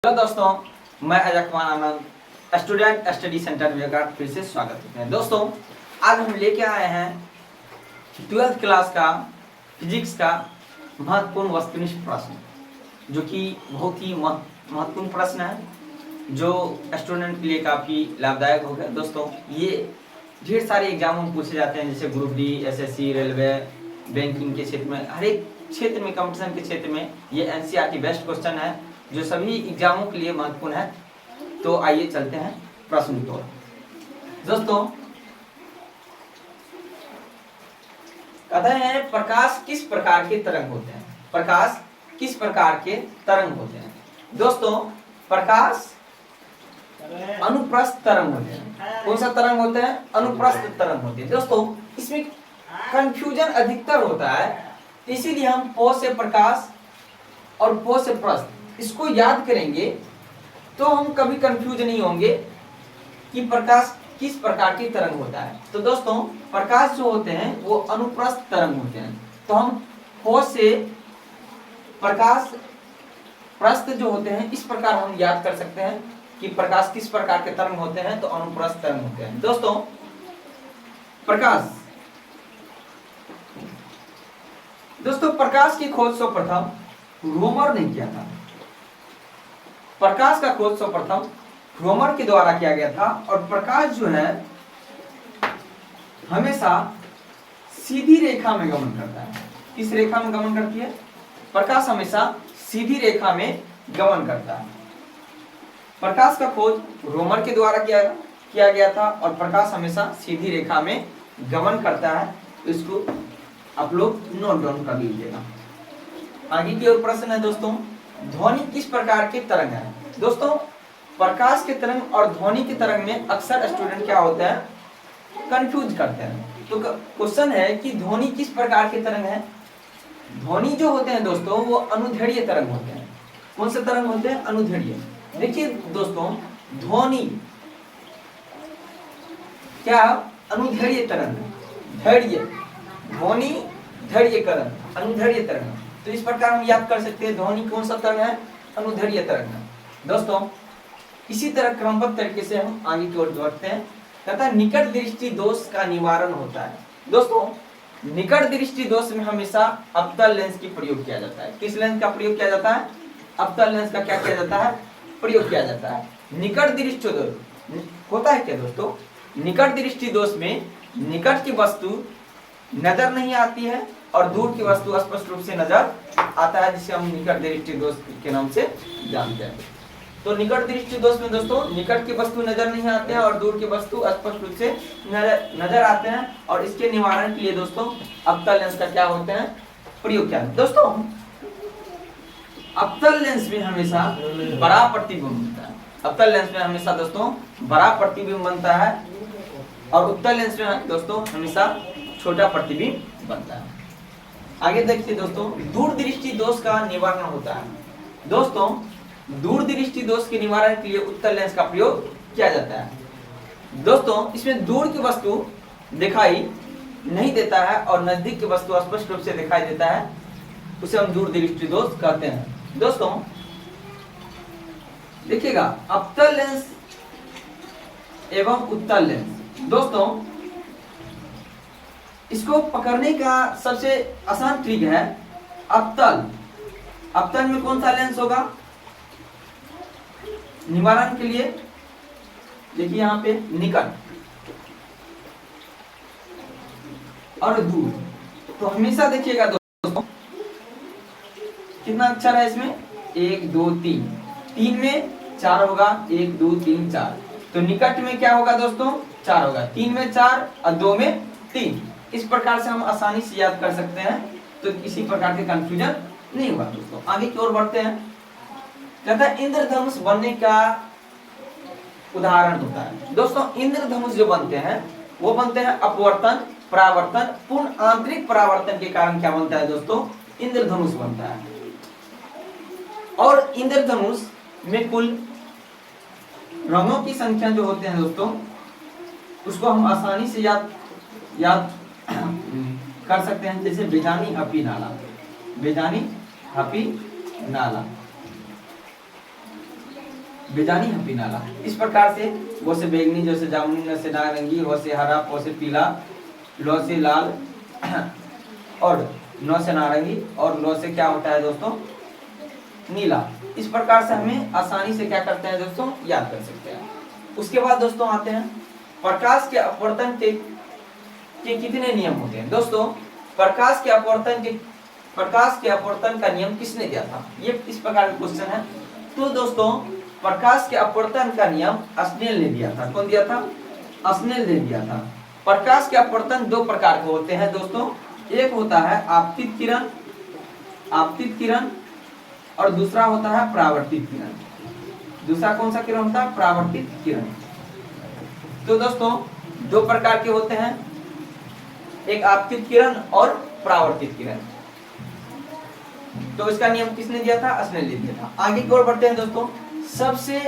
Hello दोस्तों, मैं Ajay Kumar Anand student study centre में का फिर से स्वागत करते हैं। दोस्तों, आज हम लेके आए हैं 12th क्लास का फिजिक्स का महत्वपूर्ण वस्तुनिष्ठ प्रश्न, जो कि बहुत ही महत्वपूर्ण प्रश्न है, जो स्टूडेंट के लिए काफ़ी लाभदायक होगा। दोस्तों, ये ढेर सारे एग्जामों में पूछे जाते हैं, जैसे group D, SSC, railway, banking के क्षेत्र में, हर एक क्षेत्र में, कंपटीशन के क्षेत्र में ये एनसीईआरटी बेस्ट क्वेश्चन है, जो सभी एग्जामों के लिए महत्वपूर्ण है। तो आइए चलते हैं प्रश्न की ओर। दोस्तों, कहते हैं प्रकाश किस प्रकार के तरंग होते हैं? प्रकाश किस प्रकार के तरंग होते हैं? दोस्तों, प्रकाश अनुप्रस्थ तरंग होते हैं। कौन सा तरंग होते हैं? अनुप्रस्थ तरंग होते हैं। दोस्तों, इसमें कंफ्यूजन अधिकतर होता है, इसीलिए हम प से प्रकाश और प से प्रस्थ इसको याद करेंगे तो हम कभी कंफ्यूज नहीं होंगे कि प्रकाश किस प्रकार की तरंग होता है। तो दोस्तों, प्रकाश जो होते हैं वो अनुप्रस्थ तरंग होते हैं। तो हम प से प्रकाश प्रस्थ जो होते हैं, इस प्रकार हम याद कर सकते हैं कि प्रकाश किस प्रकार के तरंग होते हैं, तो अनुप्रस्थ तरंग होते हैं। दोस्तों, प्रकाश की खोज सर्वप्रथम रोमर ने किया था। प्रकाश का खोज सर्वप्रथम रोमर के द्वारा किया गया था। और प्रकाश जो है हमेशा सीधी रेखा में गमन करता है। किस रेखा में गमन करती है? प्रकाश हमेशा सीधी रेखा में गमन करता है। प्रकाश का खोज रोमर के द्वारा किया गया था और प्रकाश हमेशा सीधी रेखा में गमन करता है। इसको आप लोग नोट डाउन कर लीजिएगा। आगे की ओर प्रश्न है दोस्तों, ध्वनि किस प्रकार के तरंग है? दोस्तों, प्रकाश के तरंग और ध्वनि के तरंग में अक्सर स्टूडेंट क्या होते हैं, कंफ्यूज करते हैं। तो क्वेश्चन है कि ध्वनि किस प्रकार के तरंग है? ध्वनि जो होते हैं दोस्तों, वो अनुदैर्घ्य तरंग होते हैं। कौन से तरंग होते हैं? अनुदैर्घ्य। देखिए दोस्तों, ध्वनि क्या? अनुदैर्घ्य तरंग, धैर्य, ध्वनि धैर्य तरंग, अनुदैर्घ्य तरंग। तो इस प्रकार हम याद कर सकते हैं ध्वनि कौन सा तरंग है? अनुदैर्घ्य तरंग है। दोस्तों, इसी तरह क्रमबद्ध तरीके से हम आगे की ओर बढ़ते हैं। कहता है निकट दृष्टि दोष का निवारण होता है। दोस्तों, निकट दृष्टि दोष में हमेशा अवतल लेंस की प्रयोग किया जाता है। किस लेंस का प्रयोग किया जाता है? अवतल लेंस का क्या किया जाता है? प्रयोग किया जाता है। निकट दृष्टि दोष होता है क्या दोस्तों? निकट दृष्टि दोष में निकट की वस्तु नजर नहीं आती है और दूर की वस्तु स्पष्ट रूप से नजर आता है, जिसे हम निकट दृष्टि दोष के नाम से जानते हैं। तो निकट दृष्टि दोष में दोस्तों, निकट की वस्तु नजर नहीं आते हैं और दूर की वस्तु स्पष्ट रूप से नजर आते हैं। और इसके निवारण के लिए दोस्तों अवतल लेंस का क्या होते हैं? प्रयोग किया है। दोस्तों, अवतल लेंस में हमेशा बड़ा प्रतिबिंब बनता है। अवतल लेंस में हमेशा दोस्तों बड़ा प्रतिबिंब बनता है और उत्तल लेंस में दोस्तों हमेशा छोटा प्रतिबिंब बनता है। आगे देखिए दोस्तों, दूरदृष्टि दोष का निवारण होता है। दोस्तों, दूरदृष्टि दोष के निवारण के लिए उत्तल लेंस का प्रयोग किया जाता है। दोस्तों, इसमें दूर की वस्तु दिखाई नहीं देता है और नजदीक की वस्तु स्पष्ट रूप से दिखाई देता है, उसे हम दूरदृष्टि दोष कहते हैं। दोस्तों, देखिएगा, अवतल लेंस एवं उत्तल लेंस। दोस्तों, इसको पकड़ने का सबसे आसान ट्रिक है अवतल। अवतल में कौन सा लेंस होगा निवारण के लिए? देखिए यहाँ पे निकट और दूर। तो हमेशा देखिएगा दोस्तों, कितना अक्षर है इसमें? 1 2 3, 3 में 4 होगा, 1 2 3 4। तो निकट में क्या होगा दोस्तों? 4 होगा, 3 में 4 और 2 में 3। इस प्रकार से हम आसानी से याद कर सकते हैं, तो किसी प्रकार के कंफ्यूजन नहीं होगा। दोस्तों, आगे की ओर बढ़ते हैं। कहता है इंद्रधनुष बनने का उदाहरण होता है। दोस्तों, इंद्रधनुष जो बनते हैं वो बनते हैं अपवर्तन, परावर्तन, पूर्ण आंतरिक परावर्तन के कारण क्या बनता है दोस्तों? इंद्रधनुष बनता है। और इंद्रधनुष में कुल रंगों की संख्या जो होते हैं दोस्तों, उसको हम आसानी से याद कर सकते हैं, जैसे बेजानी हपी नाला, बेजानी हपी नाला। बेजानी हपी नाला। इस प्रकार से वो से बैगनी, जैसे जामुनी, न से नारंगी, हो से हरा, पो से पीला, लो से लाल और नौ से नारंगी और लो से क्या होता है दोस्तों, नीला। इस प्रकार से हमें आसानी से क्या करते हैं दोस्तों, याद कर सकते हैं। उसके बाद दोस्तों आते हैं प्रकाश के अपवर्तन के कितने नियम होते हैं। दोस्तों प्रकाश के अपवर्तन का नियम किसने दिया था, ये इस प्रकार का क्वेश्चन है। तो दोस्तों प्रकाश के अपवर्तन का नियम स्नेल ने दिया था। कौन दिया था, स्नेल ने दिया था। प्रकाश के अपवर्तन दो प्रकार के होते हैं दोस्तों, एक होता है आपतित किरण और दूसरा होता है परावर्तित किरण। दूसरा कौन सा किरण होता है, परावर्तित किरण। तो दोस्तों दो प्रकार के होते हैं, एक आपतित किरण और परावर्तित किरण। तो इसका नियम किसने दिया था, स्नेल ने दिया था। आगे की ओर बढ़ते हैं दोस्तों। सबसे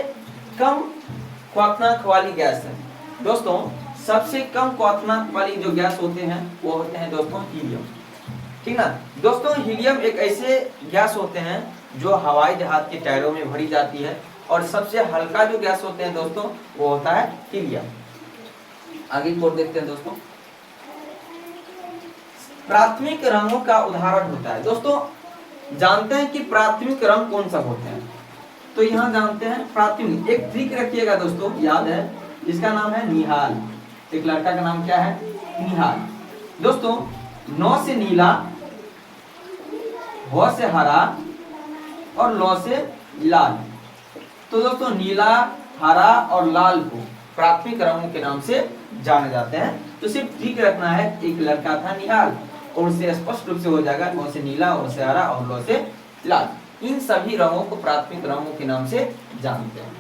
कम क्वथनांक वाली गैस है दोस्तों, सबसे कम क्वथनांक वाली जो गैस होते हैं वो होते हैं दोस्तों हीलियम। ठीक ना दोस्तों, हीलियम एक ऐसे गैस होते हैं जो हवाई जहाज के टायरों में भरी जाती है और सबसे हल्का जो गैस होते हैं दोस्तों वो होता है हीलियम। आगे की ओर देखते हैं दोस्तों। प्राथमिक रंगों का उदाहरण होता है। दोस्तों जानते हैं कि प्राथमिक रंग कौन सा होते हैं, तो यहाँ जानते हैं प्राथमिक। एक ट्रिक रखिएगा दोस्तों, याद है, इसका नाम है निहाल। एक लड़का का नाम क्या है, निहाल। दोस्तों नौ से नीला, हो से हरा और लो से लाल। तो दोस्तों नीला, हरा और लाल को प्राथमिक रंगों के नाम से जाने जाते हैं। तो सिर्फ ठीक रखना है, एक लड़का था निहाल और उससे स्पष्ट रूप से हो जाएगा, हो से नीला, हो से हरा और लो से लाल। इन सभी रंगों को प्राथमिक रंगों के नाम से जानते हैं।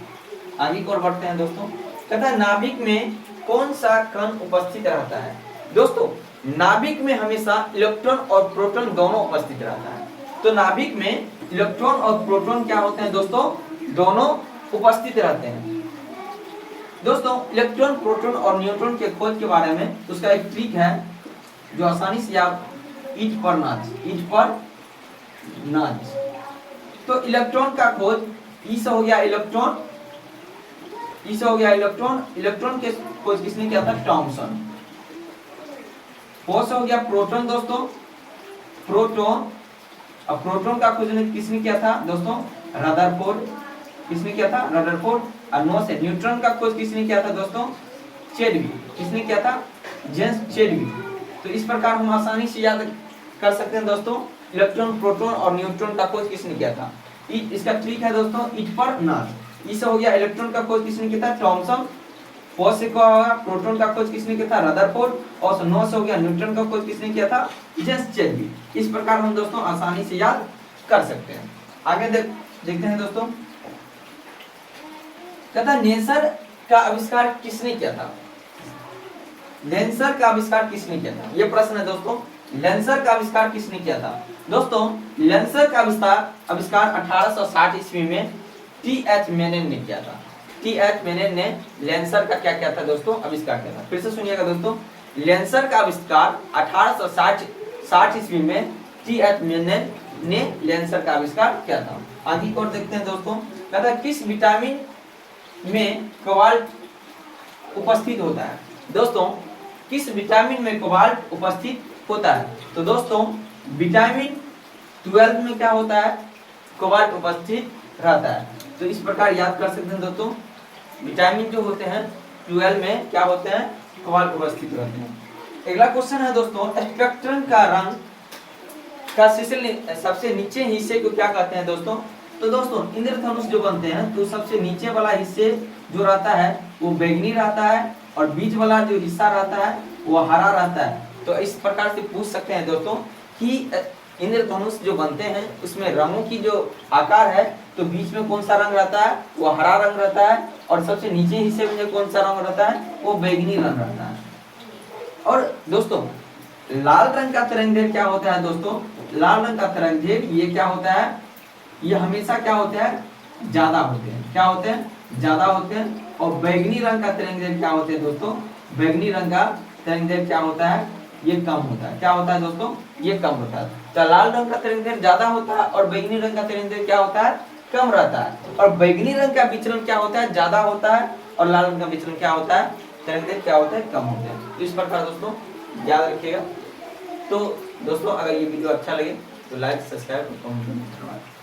आगे की ओर बढ़ते हैं दोस्तों। कहता है नाभिक में कौन सा कण उपस्थित रहता है। दोस्तों नाभिक में हमेशा इलेक्ट्रॉन और प्रोटॉन दोनों उपस्थित रहता है। तो नाभिक में इलेक्ट्रॉन और प्रोटॉन क्या होते हैं दोस्तों, दोनों उपस्थित रहते हैं। दोस्तों इलेक्ट्रॉन, प्रोटॉन और न्यूट्रॉन के खोज के बारे में उसका एक ट्रिक है जो आसानी से आप ईट पर नाच। तो इलेक्ट्रॉन का खोज ई से हो गया इलेक्ट्रॉन, इलेक्ट्रॉन के खोज किसने किया था, थॉमसन। हो से हो गया प्रोटॉन दोस्तों, प्रोटॉन। अब प्रोटॉन का खोज किसने किया था दोस्तों, रदरफोर्ड। किसने किया था, रदरफोर्ड। और नो से न्यूट्रॉन का खोज किसने किया था दोस्तों, चैडविक। किसने किया था, जेम्स चैडविक। तो इस प्रकार हम आसानी से याद कर सकते हैं दोस्तों, इलेक्ट्रॉन, प्रोटॉन और न्यूट्रॉन का खोज किसने किया था। इसका ट्रिक है दोस्तों ईट पर नाच। इससे हो गया इलेक्ट्रॉन का खोज किसने किया था, थॉमसन। हो से क्या होगा, प्रोटॉन का खोज किसने किया था, रदरफोर्ड। और नो से हो गया न्यूट्रॉन का खोज किसने किया था, जेम्स चैडविक। इस प्रकार हम दोस्तों आसानी से याद कर सकते हैं। आगे देखते हैं दोस्तों। कहता लेंसर का आविष्कार किसने किया था, लेंसर का आविष्कार किसने किया था, यह प्रश्न है दोस्तों। लेंसर का आविष्कार किसने किया था। दोस्तों लेंसर का आविष्कार 1860 ईस्वी में टी.एच. मेनन ने किया था। टी.एच. मेनन ने लेंसर का क्या किया था दोस्तों, आविष्कार किया था। फिर से सुनिएगा दोस्तों, लेंसर का आविष्कार 1860 ईस्वी में टी.एच. मेनन ने लेंसर का आविष्कार किया था। आगे और देखते हैं दोस्तों। कहता है किस विटामिन में कोबाल्ट उपस्थित होता है। दोस्तों किस विटामिन में कोबाल्ट उपस्थित होता है। तो दोस्तों विटामिन 12 में क्या होता है, कोबाल्ट उपस्थित रहता है। तो इस प्रकार याद कर सकते हैं दोस्तों, विटामिन जो होते हैं 12 में क्या होते हैं, कोबाल्ट उपस्थित रहते हैं। अगला क्वेश्चन है दोस्तों, स्पेक्ट्रम का रंग का सबसे नीचे हिस्से को क्या कहते हैं दोस्तों। तो दोस्तों इंद्रधनुष जो बनते हैं तो सबसे नीचे वाला हिस्से जो रहता है वो बैंगनी रहता है और बीच वाला जो हिस्सा रहता है वो हरा रहता है। तो इस प्रकार से पूछ सकते हैं दोस्तों कि इंद्रधनुष जो बनते हैं उसमें रंगों की जो आकार है तो बीच में कौन सा रंग रहता है, वो हरा रंग रहता है और सबसे नीचे हिस्से में जो कौन सा रंग रहता है वो बैंगनी रंग रहता है। और दोस्तों लाल रंग का तरंगदैर्घ्य क्या होता है दोस्तों, लाल रंग का तरंगदैर्घ्य ये क्या होता है, ये हमेशा क्या होते हैं, ज्यादा होते हैं। क्या होते हैं, ज्यादा होते हैं। और बैंगनी रंग का तरंगदैर्घ्य क्या होते हैं दोस्तों, बैंगनी रंग का तरंगदैर्घ्य क्या होता है, ये कम होता है। क्या होता है दोस्तों, ये कम होता है। तो लाल रंग का तरंगदैर्घ्य ज्यादा होता है और बैंगनी रंग का तरंगदैर्घ्य क्या होता है, कम रहता है। और बैगनी रंग का विचलन क्या होता है, ज्यादा होता है, और लाल रंग का विचलन क्या होता है, तरंग क्या होता है, कम होता है। तो इस प्रकार दोस्तों याद रखिएगा। तो दोस्तों अगर ये वीडियो अच्छा लगे तो लाइक, सब्सक्राइब और कमेंट करना।